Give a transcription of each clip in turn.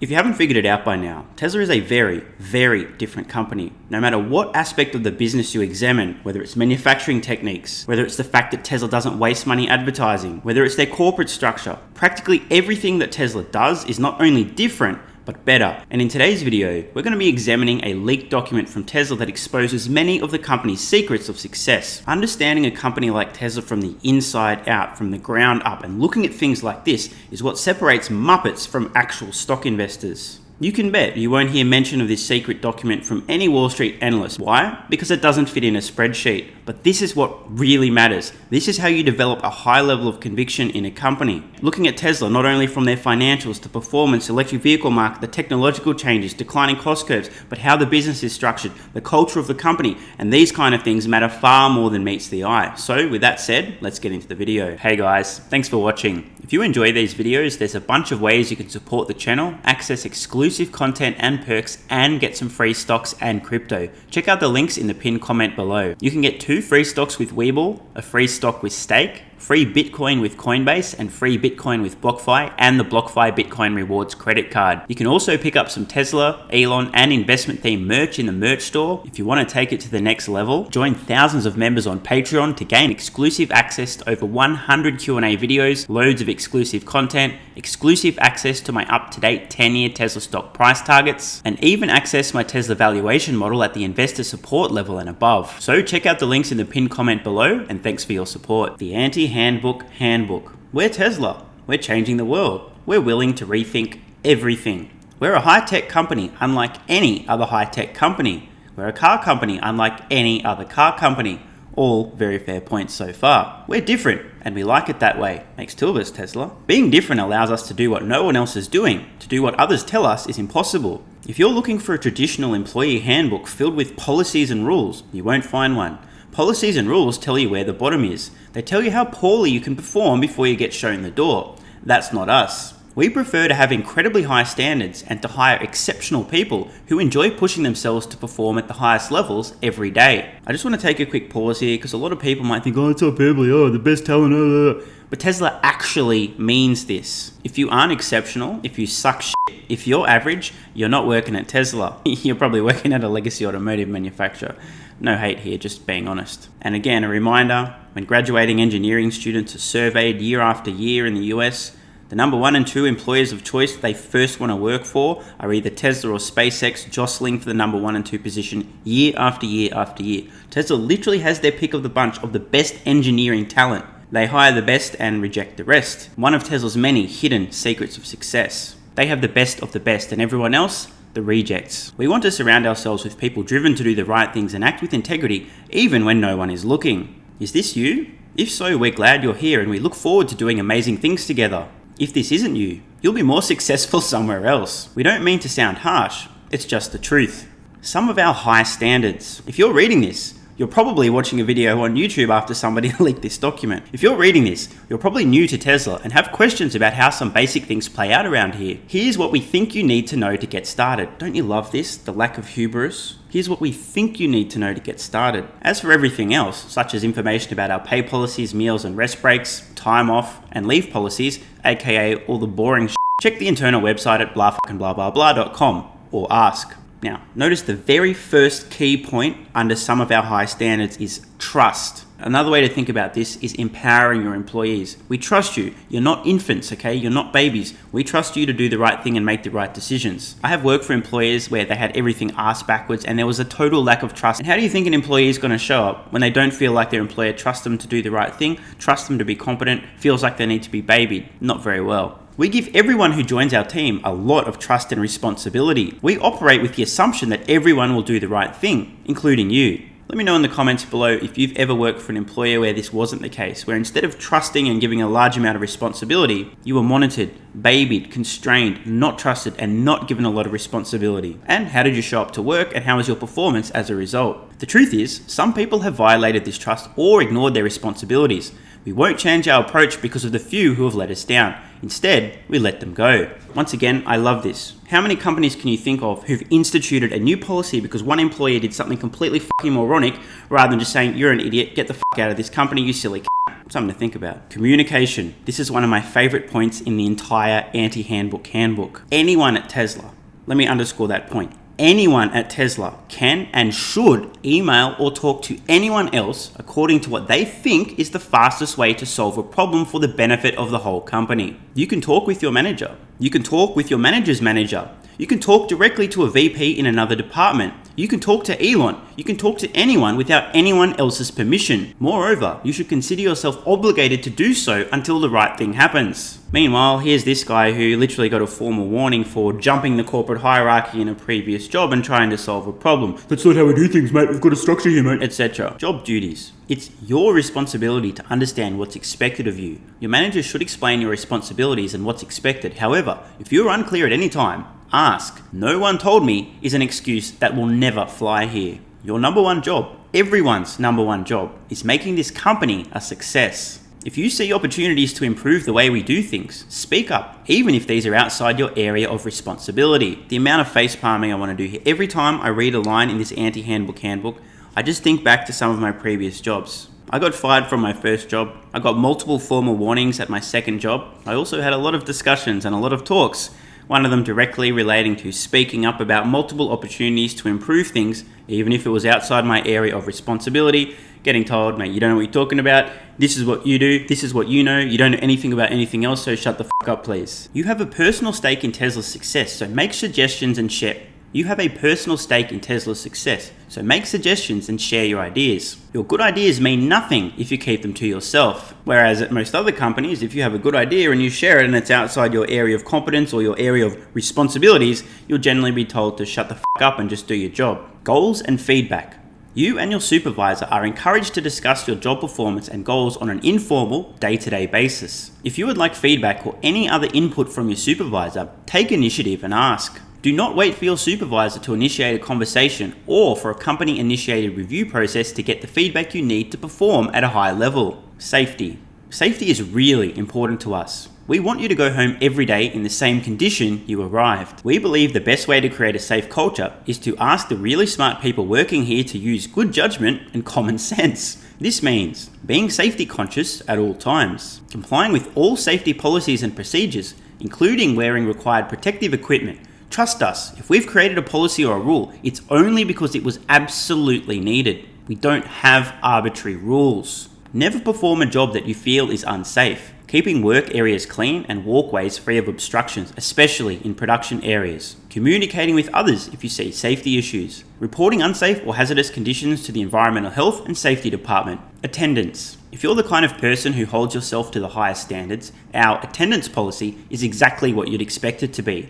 If you haven't figured it out by now, Tesla is a very, very different company. No matter what aspect of the business you examine, whether it's manufacturing techniques, whether it's the fact that Tesla doesn't waste money advertising, whether it's their corporate structure, practically everything that Tesla does is not only different, but better. And in today's video, we're going to be examining a leaked document from Tesla that exposes many of the company's secrets of success. Understanding a company like Tesla from the inside out, from the ground up, and looking at things like this is what separates Muppets from actual stock investors. You can bet you won't hear mention of this secret document from any Wall Street analyst. Why? Because it doesn't fit in a spreadsheet. But this is what really matters. This is how you develop a high level of conviction in a company. Looking at Tesla, not only from their financials, the performance, electric vehicle market, the technological changes, declining cost curves, but how the business is structured, the culture of the company, and these kind of things matter far more than meets the eye. So with that said, let's get into the video. Hey guys, thanks for watching. If you enjoy these videos, there's a bunch of ways you can support the channel, access exclusive content and perks, and get some free stocks and crypto. Check out the links in the pinned comment below. You can get 2 free stocks with WeBull, a free stock with Stake, free Bitcoin with Coinbase, and free Bitcoin with BlockFi, and the BlockFi Bitcoin Rewards credit card. You can also pick up some Tesla, Elon, and investment themed merch in the merch store. If you want to take it to the next level, join thousands of members on Patreon to gain exclusive access to over 100 Q&A videos, loads of exclusive content, exclusive access to my up-to-date 10-year Tesla stock price targets, and even access my Tesla valuation model at the investor support level and above. So check out the links in the pinned comment below, and thanks for your support. The anti-handbook handbook. We're Tesla. We're changing the world. We're willing to rethink everything. We're a high-tech company unlike any other high-tech company. We're a car company unlike any other car company. All very fair points so far. We're different, and we like it that way. Makes 2 of us Tesla. Being different allows us to do what no one else is doing, to do what others tell us is impossible. If you're looking for a traditional employee handbook filled with policies and rules, you won't find one. Policies and rules tell you where the bottom is. They tell you how poorly you can perform before you get shown the door. That's not us. We prefer to have incredibly high standards and to hire exceptional people who enjoy pushing themselves to perform at the highest levels every day. I just want to take a quick pause here because a lot of people might think, oh, it's hyperbole, oh, the best talent, But Tesla actually means this. If you aren't exceptional, if you suck shit, if you're average, you're not working at Tesla. You're probably working at a legacy automotive manufacturer. No hate here, just being honest. And again, a reminder, when graduating engineering students are surveyed year after year in the US, the number 1 and 2 employers of choice they first want to work for are either Tesla or SpaceX, jostling for the number 1 and 2 position year after year after year. Tesla literally has their pick of the bunch of the best engineering talent. They hire the best and reject the rest. One of Tesla's many hidden secrets of success. They have the best of the best, and everyone else, the rejects. We want to surround ourselves with people driven to do the right things and act with integrity, even when no one is looking. Is this you? If so, we're glad you're here and we look forward to doing amazing things together. If this isn't you, you'll be more successful somewhere else. We don't mean to sound harsh, it's just the truth. Some of our high standards. If you're reading this, you're probably watching a video on YouTube after somebody leaked this document. If you're reading this, you're probably new to Tesla and have questions about how some basic things play out around here. Here's what we think you need to know to get started. Don't you love this? The lack of hubris? Here's what we think you need to know to get started. As for everything else, such as information about our pay policies, meals and rest breaks, time off, and leave policies, aka all the boring shit, check the internal website at blah.com or ask. Now, notice the very first key point under some of our high standards is trust. Another way to think about this is empowering your employees. We trust you. You're not infants, okay? You're not babies. We trust you to do the right thing and make the right decisions. I have worked for employers where they had everything ass backwards and there was a total lack of trust. And how do you think an employee is going to show up when they don't feel like their employer trusts them to do the right thing, trusts them to be competent, feels like they need to be babied? Not very well. We give everyone who joins our team a lot of trust and responsibility. We operate with the assumption that everyone will do the right thing, including you. Let me know in the comments below if you've ever worked for an employer where this wasn't the case, where instead of trusting and giving a large amount of responsibility, you were monitored, babied, constrained, not trusted, and not given a lot of responsibility. And how did you show up to work, and how was your performance as a result? The truth is, some people have violated this trust or ignored their responsibilities. We won't change our approach because of the few who have let us down. Instead, we let them go. Once again, I love this. How many companies can you think of who've instituted a new policy because one employee did something completely fucking moronic rather than just saying, you're an idiot, get the fuck out of this company, you silly c***. Something to think about. Communication. This is one of my favorite points in the entire anti-handbook handbook. Anyone at Tesla, let me underscore that point. Anyone at Tesla can and should email or talk to anyone else according to what they think is the fastest way to solve a problem for the benefit of the whole company. You can talk with your manager. You can talk with your manager's manager. You can talk directly to a VP in another department. You can talk to Elon. You can talk to anyone without anyone else's permission. Moreover, you should consider yourself obligated to do so until the right thing happens. Meanwhile, here's this guy who literally got a formal warning for jumping the corporate hierarchy in a previous job and trying to solve a problem. That's not how we do things, mate. We've got a structure here, mate. Etc. Job duties. It's your responsibility to understand what's expected of you. Your manager should explain your responsibilities and what's expected. However, if you're unclear at any time, ask. "No one told me" is an excuse that will never fly here. Your number one job, everyone's number one job, is making this company a success. If you see opportunities to improve the way we do things, speak up, even if these are outside your area of responsibility. The amount of face palming I want to do here, every time I read a line in this anti-handbook handbook, I just think back to some of my previous jobs. I got fired from my first job. I got multiple formal warnings at my second job. I also had a lot of discussions and a lot of talks, one of them directly relating to speaking up about multiple opportunities to improve things, even if it was outside my area of responsibility, getting told, "Mate, you don't know what you're talking about, this is what you do, this is what you know, you don't know anything about anything else, so shut the fuck up, please." You have a personal stake in Tesla's success, so make suggestions and share. You have a personal stake in Tesla's success, so make suggestions and share your ideas. Your good ideas mean nothing if you keep them to yourself. Whereas at most other companies, if you have a good idea and you share it and it's outside your area of competence or your area of responsibilities, you'll generally be told to shut the fuck up and just do your job. Goals and feedback. You and your supervisor are encouraged to discuss your job performance and goals on an informal, day-to-day basis. If you would like feedback or any other input from your supervisor, take initiative and ask. Do not wait for your supervisor to initiate a conversation or for a company-initiated review process to get the feedback you need to perform at a high level. Safety. Safety is really important to us. We want you to go home every day in the same condition you arrived. We believe the best way to create a safe culture is to ask the really smart people working here to use good judgment and common sense. This means being safety conscious at all times, complying with all safety policies and procedures, including wearing required protective equipment. Trust us, if we've created a policy or a rule, it's only because it was absolutely needed. We don't have arbitrary rules. Never perform a job that you feel is unsafe. Keeping work areas clean and walkways free of obstructions, especially in production areas. Communicating with others if you see safety issues. Reporting unsafe or hazardous conditions to the Environmental Health and Safety Department. Attendance. If you're the kind of person who holds yourself to the highest standards, our attendance policy is exactly what you'd expect it to be.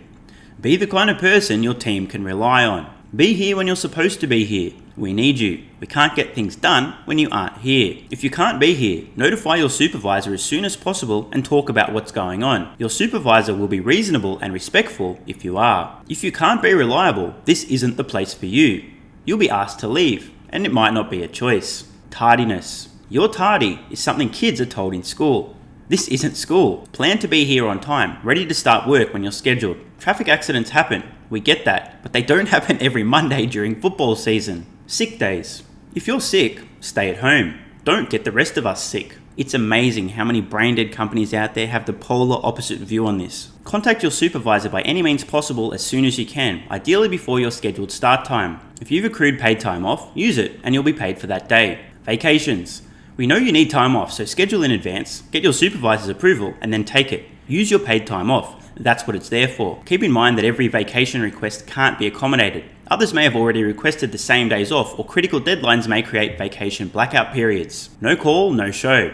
Be the kind of person your team can rely on. Be here when you're supposed to be here. We need you. We can't get things done when you aren't here. If you can't be here, notify your supervisor as soon as possible and talk about what's going on. Your supervisor will be reasonable and respectful if you are. If you can't be reliable, this isn't the place for you. You'll be asked to leave, and it might not be a choice. Tardiness. You're tardy is something kids are told in school. This isn't school. Plan to be here on time, ready to start work when you're scheduled. Traffic accidents happen, we get that, but they don't happen every Monday during football season. Sick days. If you're sick, stay at home. Don't get the rest of us sick. It's amazing how many brain-dead companies out there have the polar opposite view on this. Contact your supervisor by any means possible as soon as you can, ideally before your scheduled start time. If you've accrued paid time off, use it and you'll be paid for that day. Vacations. We know you need time off, so schedule in advance, get your supervisor's approval, and then take it. Use your paid time off. That's what it's there for. Keep in mind that every vacation request can't be accommodated. Others may have already requested the same days off, or critical deadlines may create vacation blackout periods. No call, no show.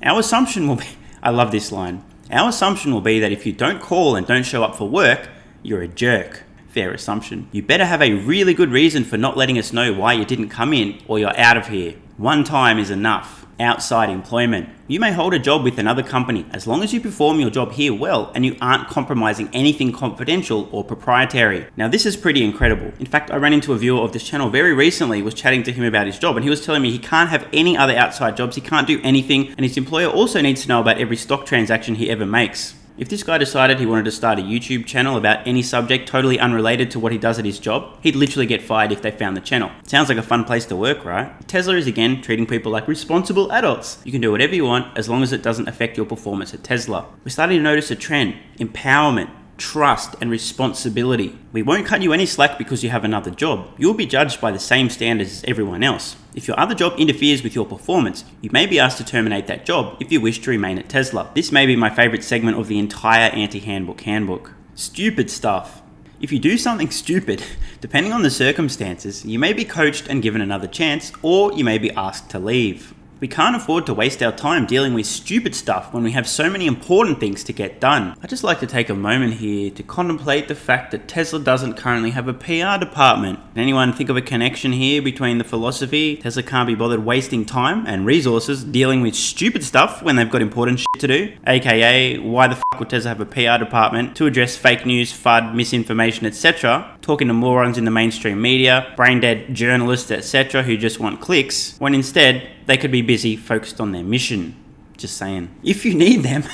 Our assumption will be, I love this line, our assumption will be that if you don't call and don't show up for work, you're a jerk. Fair assumption. You better have a really good reason for not letting us know why you didn't come in, or you're out of here. One time is enough. Outside employment. You may hold a job with another company as long as you perform your job here well and you aren't compromising anything confidential or proprietary. Now this is pretty incredible. In fact, I ran into a viewer of this channel very recently, was chatting to him about his job, and he was telling me he can't have any other outside jobs, he can't do anything, and his employer also needs to know about every stock transaction he ever makes. If this guy decided he wanted to start a YouTube channel about any subject totally unrelated to what he does at his job, he'd literally get fired if they found the channel. Sounds like a fun place to work, right? Tesla is again treating people like responsible adults. You can do whatever you want as long as it doesn't affect your performance at Tesla. We're starting to notice a trend: empowerment, trust, and responsibility. We won't cut you any slack because you have another job. You'll be judged by the same standards as everyone else. If your other job interferes with your performance, you may be asked to terminate that job if you wish to remain at Tesla. This may be my favorite segment of the entire anti-handbook handbook. Stupid stuff. If you do something stupid, depending on the circumstances, you may be coached and given another chance, or you may be asked to leave. We can't afford to waste our time dealing with stupid stuff when we have so many important things to get done. I'd just like to take a moment here to contemplate the fact that Tesla doesn't currently have a PR department. Can anyone think of a connection here between the philosophy Tesla can't be bothered wasting time and resources dealing with stupid stuff when they've got important shit to do? AKA, why the fuck would Tesla have a PR department to address fake news, FUD, misinformation, etc., talking to morons in the mainstream media, brain-dead journalists, etc., who just want clicks, when instead they could be busy focused on their mission. Just saying. If you need them...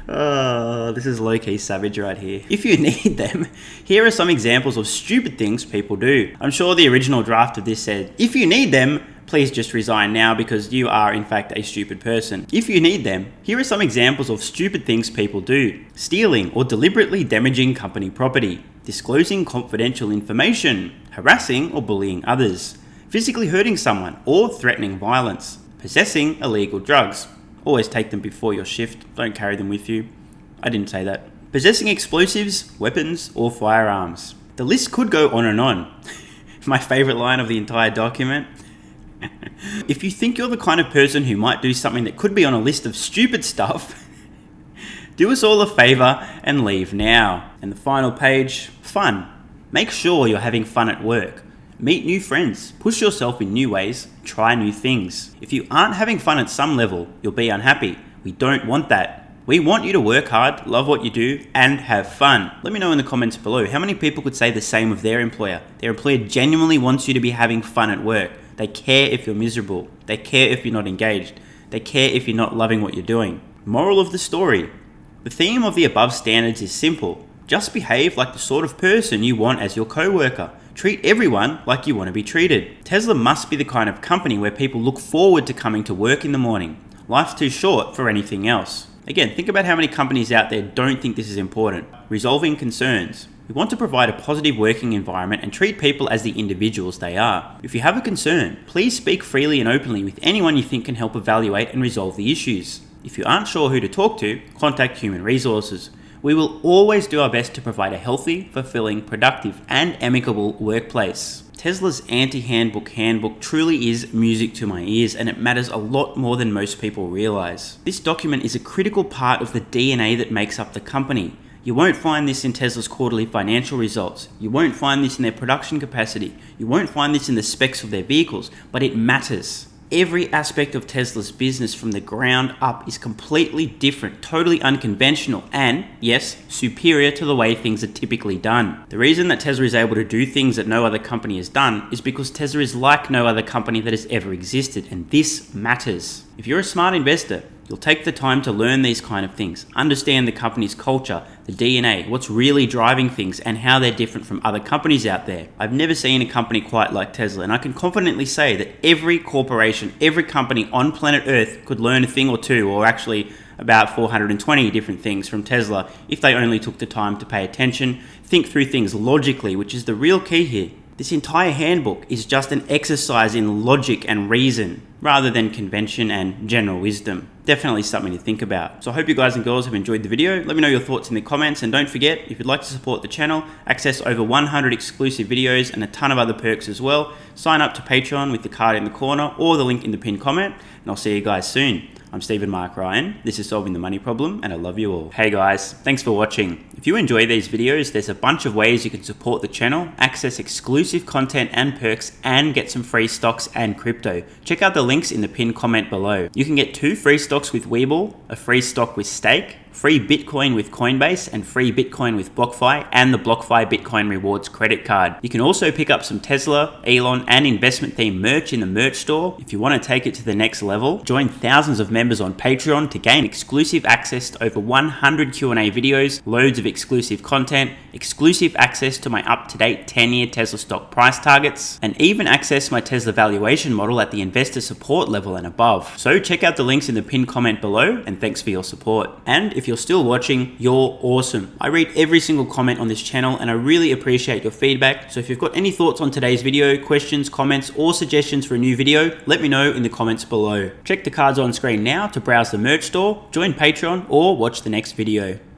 Oh, this is low-key savage right here. If you need them, here are some examples of stupid things people do. I'm sure the original draft of this said, if you need them, please just resign now because you are in fact a stupid person. If you need them, here are some examples of stupid things people do. Stealing or deliberately damaging company property, disclosing confidential information, harassing or bullying others, physically hurting someone or threatening violence, possessing illegal drugs. Always take them before your shift, don't carry them with you. I didn't say that. Possessing explosives, weapons, or firearms. The list could go on and on. My favorite line of the entire document. If you think you're the kind of person who might do something that could be on a list of stupid stuff, do us all a favor and leave now. And the final page, fun. Make sure you're having fun at work. Meet new friends, push yourself in new ways, try new things. If you aren't having fun at some level, you'll be unhappy. We don't want that. We want you to work hard, love what you do, and have fun. Let me know in the comments below how many people could say the same of their employer. Their employer genuinely wants you to be having fun at work. They care if you're miserable. They care if you're not engaged. They care if you're not loving what you're doing. Moral of the story. The theme of the above standards is simple. Just behave like the sort of person you want as your co-worker. Treat everyone like you want to be treated. Tesla must be the kind of company where people look forward to coming to work in the morning. Life's too short for anything else. Again, think about how many companies out there don't think this is important. Resolving concerns. We want to provide a positive working environment and treat people as the individuals they are. If you have a concern, please speak freely and openly with anyone you think can help evaluate and resolve the issues. If you aren't sure who to talk to, contact Human Resources. We will always do our best to provide a healthy, fulfilling, productive, and amicable workplace. Tesla's anti-handbook handbook truly is music to my ears, and it matters a lot more than most people realize. This document is a critical part of the DNA that makes up the company. You won't find this in Tesla's quarterly financial results. You won't find this in their production capacity. You won't find this in the specs of their vehicles, but it matters. Every aspect of Tesla's business from the ground up is completely different, totally unconventional, and, yes, superior to the way things are typically done. The reason that Tesla is able to do things that no other company has done is because Tesla is like no other company that has ever existed, and this matters. If you're a smart investor, you'll take the time to learn these kind of things, understand the company's culture, the DNA, what's really driving things, and how they're different from other companies out there. I've never seen a company quite like Tesla, and I can confidently say that every corporation, every company on planet Earth could learn a thing or two, or actually about 420 different things from Tesla if they only took the time to pay attention, think through things logically, which is the real key here. This entire handbook is just an exercise in logic and reason, rather than convention and general wisdom. Definitely something to think about. So I hope you guys and girls have enjoyed the video. Let me know your thoughts in the comments, and don't forget, if you'd like to support the channel, access over 100 exclusive videos and a ton of other perks as well, sign up to Patreon with the card in the corner or the link in the pinned comment, and I'll see you guys soon. I'm Stephen Mark Ryan, this is Solving the Money Problem, and I love you all. Hey guys, thanks for watching. If you enjoy these videos, there's a bunch of ways you can support the channel, access exclusive content and perks, and get some free stocks and crypto. Check out the links in the pinned comment below. You can get 2 free stocks with WeBull, a free stock with Stake, free Bitcoin with Coinbase, and free Bitcoin with BlockFi, and the BlockFi Bitcoin Rewards credit card. You can also pick up some Tesla, Elon, and investment themed merch in the merch store. If you want to take it to the next level, join thousands of members on Patreon to gain exclusive access to over 100 Q&A videos, loads of exclusive content, exclusive access to my up-to-date 10-year Tesla stock price targets, and even access my Tesla valuation model at the investor support level and above. So check out the links in the pinned comment below, and thanks for your support. And if you're still watching, you're awesome. I read every single comment on this channel and I really appreciate your feedback. So if you've got any thoughts on today's video, questions, comments, or suggestions for a new video, let me know in the comments below. Check the cards on screen now to browse the merch store, join Patreon, or watch the next video.